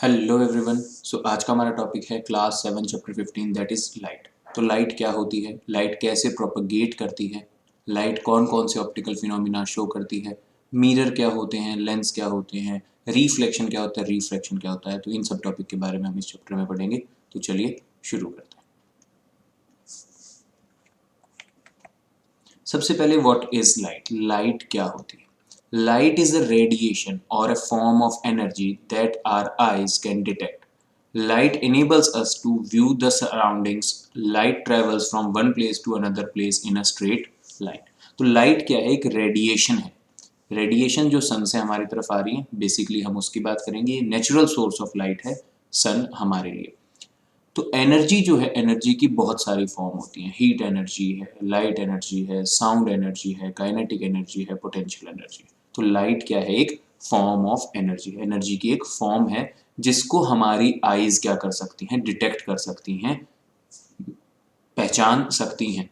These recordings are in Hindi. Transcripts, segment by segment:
Hello everyone. सो आज का हमारा टॉपिक है class 7 chapter 15 that is light. तो लाइट क्या होती है, लाइट कैसे प्रोपगेट करती है, लाइट कौन कौन से ऑप्टिकल फिनोमिना शो करती है, मिरर क्या होते हैं, लेंस क्या होते हैं, रिफ्लेक्शन क्या होता है, रिफ्रैक्शन क्या होता है। तो इन सब टॉपिक के बारे में हम इस चैप्टर में पढ़ेंगे। तो चलिए शुरू करते हैं। सबसे पहले व्हाट इज लाइट, लाइट क्या होती है। Light is a radiation or a form of energy that our eyes can detect. Light enables us to view the surroundings. Light travels from one place to another place in a straight line. तो लाइट क्या है, एक रेडिएशन है। रेडिएशन जो सन से हमारी तरफ आ रही है, बेसिकली हम उसकी बात करेंगे। ये नेचुरल सोर्स ऑफ लाइट है सन हमारे लिए। तो एनर्जी जो है, एनर्जी की बहुत सारी फॉर्म होती हैं। हीट एनर्जी है, लाइट एनर्जी है, साउंड एनर्जी है, काइनेटिक एनर्जी है, पोटेंशियल एनर्जी। तो लाइट क्या है, एक फॉर्म ऑफ एनर्जी है, एनर्जी की एक फॉर्म है जिसको हमारी आईज क्या कर सकती हैं, डिटेक्ट कर सकती हैं, पहचान सकती हैं।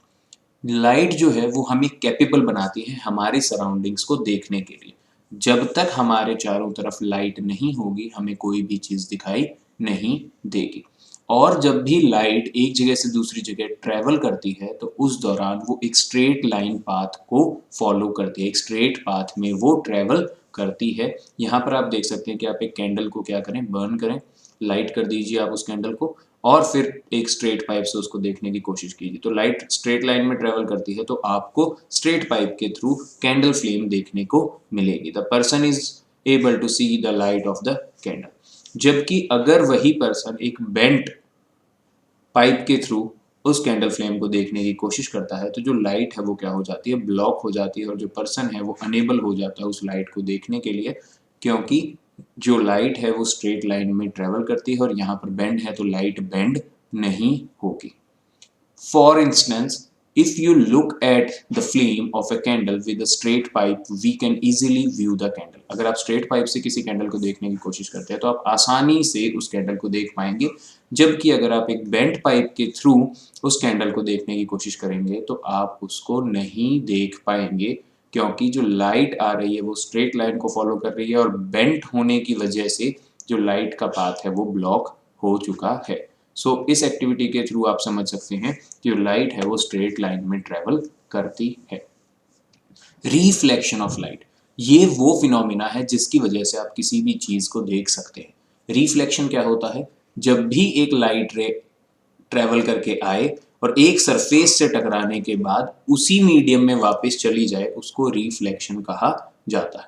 लाइट जो है वो हमें कैपेबल बनाती है हमारे सराउंडिंग्स को देखने के लिए। जब तक हमारे चारों तरफ लाइट नहीं होगी हमें कोई भी चीज दिखाई नहीं देगी। और जब भी लाइट एक जगह से दूसरी जगह ट्रेवल करती है तो उस दौरान वो एक स्ट्रेट लाइन पाथ को फॉलो करती है, एक स्ट्रेट पाथ में वो ट्रेवल करती है। यहाँ पर आप देख सकते हैं कि आप एक कैंडल को क्या करें, बर्न करें, लाइट कर दीजिए आप उस कैंडल को, और फिर एक स्ट्रेट पाइप से उसको देखने की कोशिश कीजिए। तो लाइट स्ट्रेट लाइन में ट्रेवल करती है तो आपको स्ट्रेट पाइप के थ्रू कैंडल फ्लेम देखने को मिलेगी। The person is able to see the light of the candle. जबकि अगर वही पर्सन एक बेंट पाइप के थ्रू उस कैंडल फ्लेम को देखने की कोशिश करता है तो जो लाइट है वो क्या हो जाती है, ब्लॉक हो जाती है, और जो पर्सन है वो अनेबल हो जाता है उस लाइट को देखने के लिए, क्योंकि जो लाइट है वो स्ट्रेट लाइन में ट्रेवल करती है और यहाँ पर बेंड है तो लाइट बेंड नहीं होगी। For instance, if you look at the flame of a candle with a straight pipe, we can easily view the candle. अगर आप straight pipe से किसी कैंडल को देखने की कोशिश करते हैं तो आप आसानी से उस कैंडल को देख पाएंगे। जबकि अगर आप एक बेंट पाइप के थ्रू उस कैंडल को देखने की कोशिश करेंगे तो आप उसको नहीं देख पाएंगे, क्योंकि जो लाइट आ रही है वो स्ट्रेट लाइन को फॉलो कर रही है और बेंट होने की वजह से जो लाइट का पाथ है वो ब्लॉक हो चुका है। सो इस एक्टिविटी के थ्रू आप समझ सकते हैं कि लाइट है वो स्ट्रेट लाइन में ट्रेवल करती है। रिफ्लेक्शन ऑफ लाइट, ये वो फिनोमिना है जिसकी वजह से आप किसी भी चीज को देख सकते हैं। रिफ्लेक्शन क्या होता है, जब भी एक लाइट रे ट्रेवल करके आए और एक सरफेस से टकराने के बाद उसी मीडियम में वापस चली जाए उसको रिफ्लेक्शन कहा जाता है।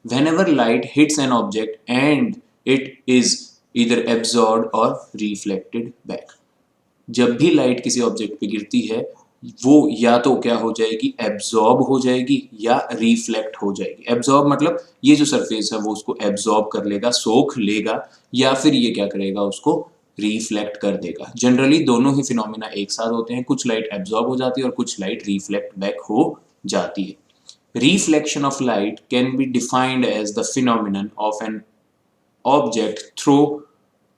Whenever light hits an object and it is either absorbed or reflected back, जब भी लाइट किसी ऑब्जेक्ट पे गिरती है वो या तो क्या हो जाएगी, एब्जॉर्ब हो जाएगी या रिफ्लेक्ट हो जाएगी। एब्जॉर्ब मतलब ये जो सरफेस है वो उसको एब्जॉर्ब कर लेगा, सोख लेगा, या फिर ये क्या करेगा, उसको रिफ्लेक्ट कर देगा। जनरली दोनों ही फिनोमिना एक साथ होते हैं, कुछ लाइट एब्जॉर्ब हो जाती है और कुछ लाइट रिफ्लेक्ट बैक हो जाती है। Reflection of light can be defined as the phenomenon of an object throw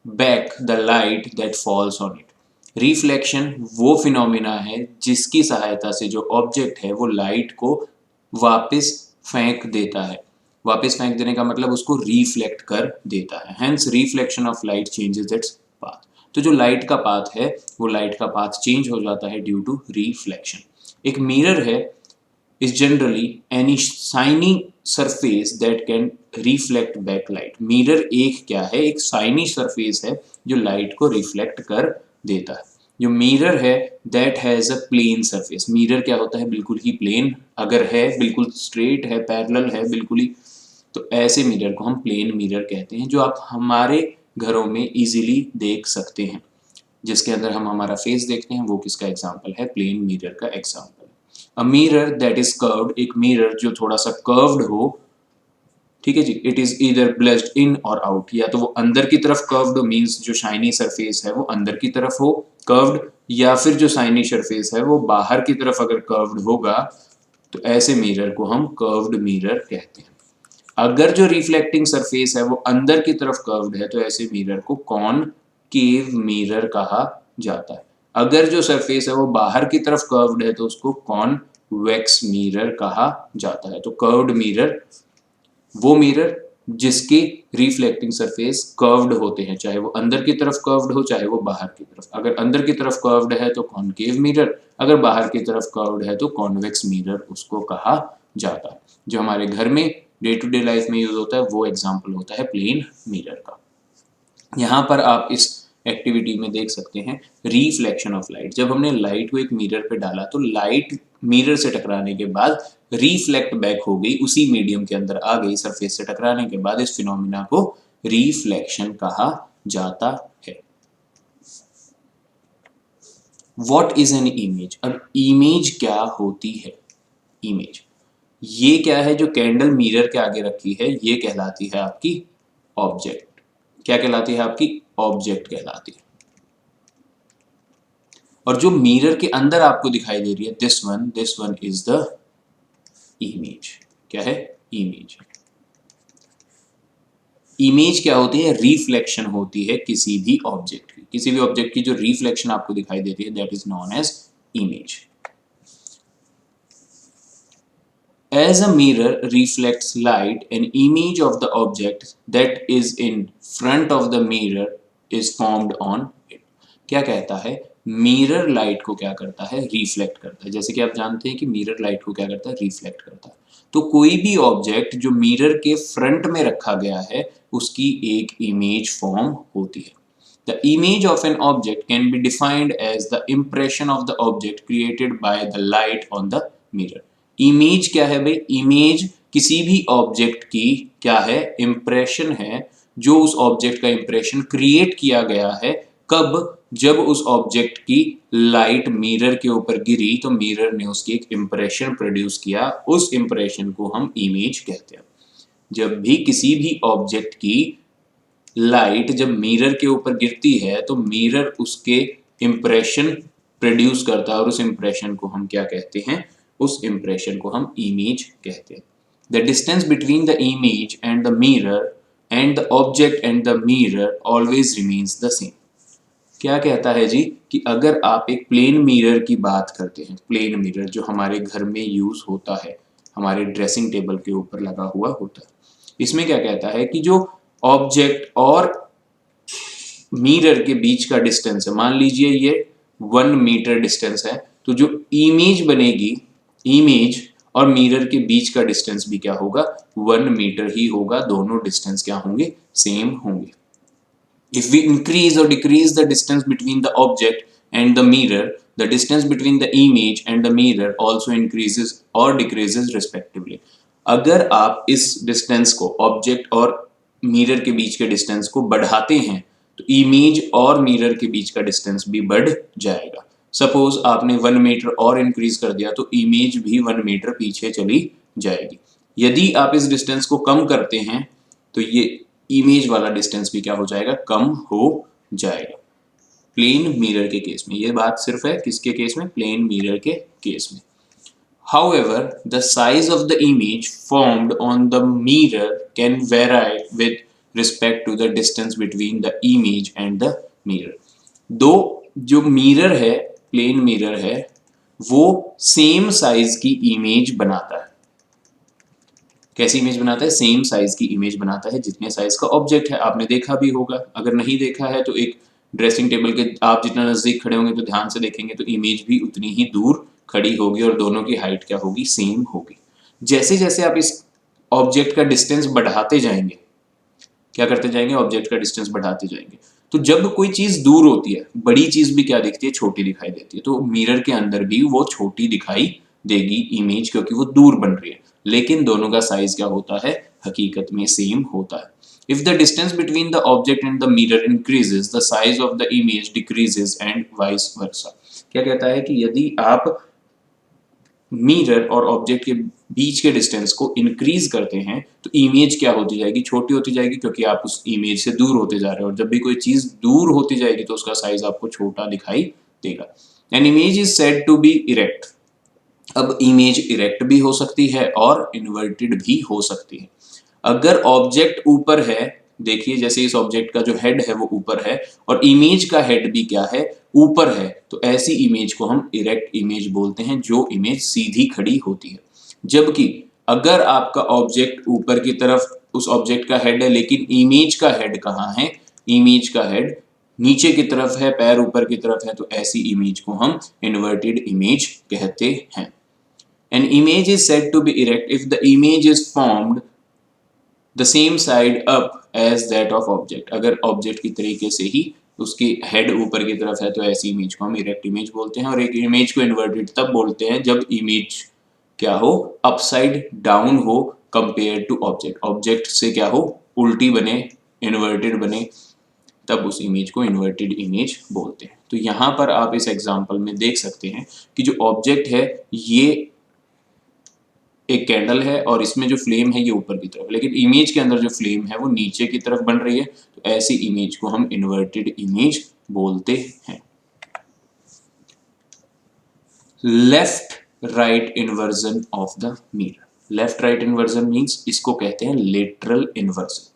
back the light that falls on it. Reflection वो फिनोमिना है जिसकी सहायता से जो ऑब्जेक्ट है वो लाइट को वापस फेंक देता है। वापस फेंक देने का मतलब उसको रिफ्लेक्ट कर देता है। Hence reflection of light changes its path. तो जो लाइट का पाथ है वो लाइट का पाथ चेंज हो जाता है ड्यू टू रिफ्लेक्शन। एक मिरर है is generally any shiny surface that can reflect back light. Mirror एक क्या है, एक shiny surface है जो लाइट को रिफ्लेक्ट कर देता है। जो मिरर है that has a plane surface. Mirror क्या होता है, बिल्कुल ही प्लेन, अगर है बिल्कुल स्ट्रेट है, पैरेलल है बिल्कुल ही, तो ऐसे मिरर को हम प्लेन मिरर कहते हैं जो आप हमारे घरों में इजीली देख सकते हैं। जिसके अंदर हम हमारा फेस देखते हैं वो किसका एग्जाम्पल है, प्लेन मिरर का example. A mirror that is curved, एक मिरर जो थोड़ा सा कर्व्ड हो, ठीक है जी, it is either blessed in और आउट, या तो वो अंदर की तरफ कर्व्ड मींस जो शाइनी सरफेस है वो अंदर की तरफ हो कर्व्ड, या फिर जो शाइनी सरफेस है वो बाहर की तरफ अगर कर्व्ड होगा तो ऐसे मिरर को हम कर्व्ड मिरर कहते हैं। अगर जो रिफ्लेक्टिंग सरफेस है वो अंदर की तरफ कर्व्ड है तो ऐसे मिरर को कॉनकेव मिरर कहा जाता है। अगर जो सरफेस है वो बाहर की तरफ कर्व्ड है तो उसको कॉन्वेक्स मिरर कहा जाता है। तो कर्व्ड मिरर वो मिरर जिसके रिफ्लेक्टिंग सरफेस कर्व्ड होते हैं, चाहे वो अंदर की तरफ कर्व्ड हो चाहे वो बाहर की तरफ। अगर अंदर की तरफ कर्व्ड है तो कॉनकेव मिरर, अगर बाहर की तरफ कर्व्ड है तो कॉन्वेक्स मिरर उसको कहा जाता है। जो हमारे घर में डे टू डे लाइफ में यूज होता है वो एग्जाम्पल होता है प्लेन मिरर का। यहाँ पर आप इस एक्टिविटी में देख सकते हैं रिफ्लेक्शन ऑफ लाइट। जब हमने लाइट को एक मिरर पे डाला तो लाइट मिरर से टकराने के बाद रिफ्लेक्ट बैक हो गई, उसी मीडियम के अंदर आ गई, सरफेस से टकराने के बाद इस फिनोमिना को रिफ्लेक्शन कहा जाता है। What is an image? अब इमेज क्या होती है? इमेज ये क्या है जो कैंडल मिरर के आगे रखी है, ये कहलाती है आपकी ऑब्जेक्ट। क्या कहलाती है आपकी? ऑब्जेक्ट कहलाती है। और जो मिरर के अंदर आपको दिखाई दे रही है this one is the image. क्या है? इमेज। इमेज क्या होती है? रिफ्लेक्शन होती है किसी भी ऑब्जेक्ट की। किसी भी ऑब्जेक्ट की जो रिफ्लेक्शन आपको दिखाई देती है that is known as image. As a mirror reflects light, an image of the object that is in front of the mirror is formed on it. क्या कहता है? मिरर लाइट को क्या करता है? रिफ्लेक्ट करता है। जैसे कि आप जानते हैं कि मिरर लाइट को क्या करता है? रिफ्लेक्ट करता है। तो कोई भी ऑब्जेक्ट जो मिरर के फ्रंट में रखा गया है उसकी एक इमेज फॉर्म होती है। The image of an object can be defined as the impression of the object created by the light on the mirror. Image क्या है भाई? इमेज किसी भी ऑब्जेक्ट की क्या है? इंप्रेशन है, जो उस ऑब्जेक्ट का इंप्रेशन क्रिएट किया गया है। कब? जब उस ऑब्जेक्ट की लाइट मिरर के ऊपर गिरी तो मिरर ने उसकी एक इंप्रेशन प्रोड्यूस किया, उस इंप्रेशन को हम इमेज कहते हैं। जब भी किसी भी ऑब्जेक्ट की लाइट जब मिरर के ऊपर गिरती है तो मिरर उसके इंप्रेशन प्रोड्यूस करता है और उस इंप्रेशन को हम क्या कहते हैं? उस इंप्रेशन को हम इमेज कहते हैं। The distance between the image and the mirror and the object and the mirror always remains the same. क्या कहता है जी? कि अगर आप एक प्लेन मिरर की बात करते हैं, प्लेन मिरर जो हमारे घर में यूज होता है, हमारे ड्रेसिंग टेबल के ऊपर लगा हुआ होता है, इसमें क्या कहता है कि जो ऑब्जेक्ट और मिरर के बीच का डिस्टेंस है, मान लीजिए ये 1 मीटर डिस्टेंस है, तो जो इमेज बनेगी, इमेज और मिरर के बीच का डिस्टेंस भी क्या होगा? 1 मीटर ही होगा। दोनों डिस्टेंस क्या होंगे? सेम होंगे। If we increase or decrease the distance between the object and the mirror, the distance between the image and the mirror also increases or decreases respectively. अगर आप इस डिस्टेंस को, ऑब्जेक्ट और मिरर के बीच के डिस्टेंस को बढ़ाते हैं तो इमेज और मिरर के बीच का डिस्टेंस भी बढ़ जाएगा। सपोज आपने 1 मीटर और इंक्रीज कर दिया तो इमेज भी 1 मीटर पीछे चली जाएगी। यदि आप इस डिस्टेंस को कम करते हैं तो ये इमेज वाला डिस्टेंस भी क्या हो जाएगा? कम हो जाएगा। प्लेन मिरर के केस में, ये बात सिर्फ है किसके केस में? प्लेन मिरर के केस में। However, the size of the image formed on the mirror can vary with respect to the distance between the image and the mirror. दो जो मिरर है, प्लेन मिरर है, वो सेम साइज की इमेज बनाता है। कैसी इमेज बनाता है? सेम साइज की इमेज बनाता है जितने साइज का ऑब्जेक्ट है। आपने देखा भी होगा, अगर नहीं देखा है तो एक ड्रेसिंग टेबल के आप जितना नजदीक खड़े होंगे तो ध्यान से देखेंगे तो इमेज भी उतनी ही दूर खड़ी होगी और दोनों की हाइट क्या होगी? सेम होगी। जैसे जैसे आप इस ऑब्जेक्ट का डिस्टेंस बढ़ाते जाएंगे, क्या करते जाएंगे? ऑब्जेक्ट का डिस्टेंस बढ़ाते जाएंगे, तो जब कोई चीज दूर होती है, बड़ी चीज भी क्या दिखती है? छोटी दिखाई देती है। तो मिरर के अंदर भी वो छोटी दिखाई देगी इमेज, क्योंकि वो दूर बन रही है, लेकिन दोनों का साइज क्या होता है? हकीकत में सेम होता है। If the distance between the object and the mirror increases, the size of the image decreases and vice versa. क्या कहता है कि यदि आप मिरर और ऑब्जेक्ट के बीच के डिस्टेंस को इंक्रीज करते हैं तो इमेज क्या होती जाएगी? छोटी होती जाएगी, क्योंकि आप उस इमेज से दूर होते जा रहे हो, और जब भी कोई चीज दूर होती जाएगी तो उसका साइज आपको छोटा दिखाई देगा। An image is said to be erect. अब इमेज इरेक्ट भी हो सकती है और इन्वर्टेड भी हो सकती है। अगर ऑब्जेक्ट ऊपर है, देखिए जैसे इस ऑब्जेक्ट का जो हेड है वो ऊपर है और इमेज का हेड भी क्या है? ऊपर है, तो ऐसी इमेज को हम इरेक्ट इमेज बोलते हैं, जो इमेज सीधी खड़ी होती है। जबकि अगर आपका ऑब्जेक्ट ऊपर की तरफ उस ऑब्जेक्ट का हेड है, लेकिन इमेज का हेड कहाँ है? इमेज का हेड नीचे की तरफ है, पैर ऊपर की तरफ है, तो ऐसी इमेज को हम इन्वर्टेड इमेज कहते हैं। An image is said to be erect if the image is formed the same side up as that of object। अगर ऑब्जेक्ट की तरीके से ही उसकी हेड ऊपर की तरफ है तो ऐसी इमेज को हम इरेक्ट इमेज बोलते हैं। और एक इमेज को इन्वर्टेड तब बोलते हैं जब इमेज क्या हो? अपसाइड डाउन हो कंपेयर टू ऑब्जेक्ट। ऑब्जेक्ट से क्या हो? उल्टी बने, इन्वर्टेड बने, तब उस इमेज को इन्वर्टेड इमेज बोलते हैं। तो यहाँ पर आप इस एग्जांपल में देख सकते हैं कि जो ऑब्जेक्ट है ये एक कैंडल है और इसमें जो फ्लेम है ये ऊपर की तरफ, लेकिन इमेज के अंदर जो फ्लेम है वो नीचे की तरफ बन रही है, तो ऐसी इमेज को हम इन्वर्टेड इमेज बोलते हैं। Left right inversion of the mirror. Left right inversion means इसको कहते हैं लेटरल इन्वर्जन।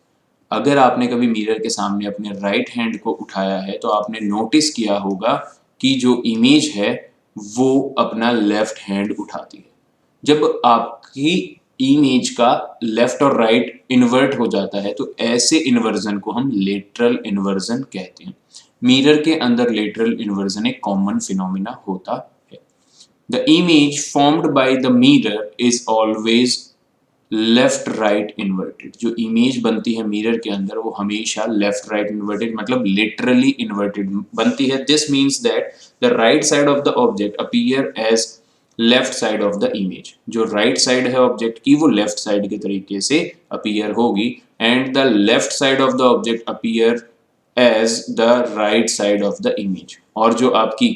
अगर आपने कभी मिरर के सामने अपने राइट हैंड को उठाया है तो आपने नोटिस किया होगा कि जो इमेज है वो अपना लेफ्ट हैंड उठाती है। जब आपकी इमेज का लेफ्ट और राइट इन्वर्ट हो जाता है तो ऐसे इन्वर्जन को हम लेटरल इन्वर्जन कहते हैं। मिरर के अंदर लेटरल इन्वर्जन एक कॉमन फिनोमिना होता है। The image formed by the mirror is always left right inverted. जो इमेज बनती है मिरर के अंदर वो हमेशा लेफ्ट राइट इन्वर्टेड मतलब लिटरली इन्वर्टेड बनती है। This means that the right side of the object appear as left side of the image. जो राइट साइड है ऑब्जेक्ट की वो लेफ्ट साइड के तरीके से अपीयर होगी, and the left side of the object appear as the right side of the image. और जो आपकी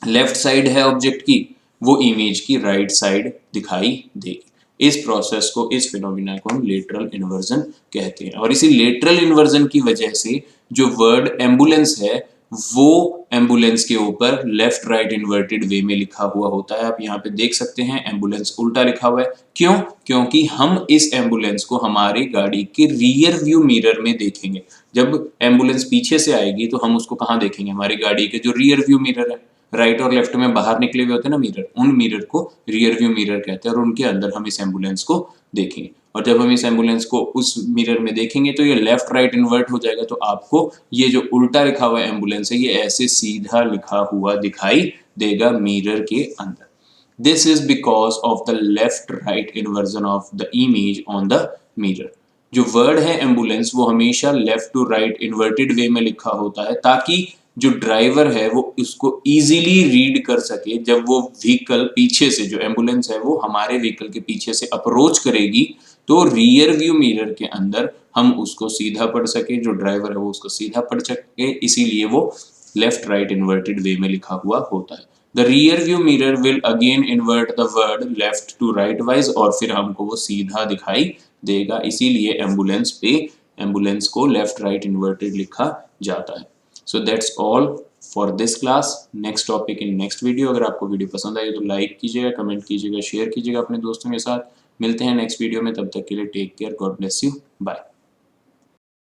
लेफ्ट साइड है ऑब्जेक्ट की वो इमेज की राइट साइड दिखाई देगी। इस प्रोसेस को, इस फिनोमिना को हम लेटरल इन्वर्जन कहते हैं। और इसी लेटरल इन्वर्जन की वजह से जो वर्ड एम्बुलेंस है वो एम्बुलेंस के ऊपर लेफ्ट राइट इन्वर्टेड वे में लिखा हुआ होता है। आप यहाँ पे देख सकते हैं एम्बुलेंस उल्टा लिखा हुआ है। क्यों? क्योंकि हम इस एम्बुलेंस को हमारी गाड़ी के रियर व्यू मिरर में देखेंगे। जब एम्बुलेंस पीछे से आएगी तो हम उसको कहाँ देखेंगे? हमारी गाड़ी के जो रियर व्यू मिरर है, राइट और लेफ्ट में बाहर निकले हुए होते हैं ना मिरर, उन मिरर को रियर व्यू मिरर कहते हैं, और उनके अंदर हम इस एम्बुलेंस को देखेंगे। और जब हम इस एम्बुलेंस को उस मिरर में देखेंगे तो ये लेफ्ट राइट इन्वर्ट हो जाएगा, तो आपको ये जो उल्टा लिखा हुआ एम्बुलेंस है ये ऐसे सीधा लिखा हुआ दिखाई देगा मिरर के अंदर। This is because of the left right inversion of the image on the mirror. जो वर्ड है एम्बुलेंस वो हमेशा लेफ्ट टू राइट इन्वर्टेड वे में लिखा होता है ताकि जो ड्राइवर है वो उसको इजीली रीड कर सके। जब वो व्हीकल पीछे से, जो एम्बुलेंस है वो हमारे व्हीकल के पीछे से अप्रोच करेगी तो रियर व्यू मिरर के अंदर हम उसको सीधा पढ़ सके, जो ड्राइवर है वो उसको सीधा पढ़ सके, इसीलिए वो लेफ्ट राइट इन्वर्टेड वे में लिखा हुआ होता है। The rear view mirror will again invert the word left to right wise, और फिर हमको वो सीधा दिखाई देगा, इसीलिए एम्बुलेंस पे एम्बुलेंस को लेफ्ट राइट इन्वर्टेड लिखा जाता है। So that's all for this class. Next topic in next video। अगर आपको वीडियो पसंद आई तो लाइक कीजिएगा, कमेंट कीजिएगा, शेयर कीजिएगा अपने दोस्तों के साथ। मिलते हैं नेक्स्ट वीडियो में, तब तक के लिए take care, God bless you, bye.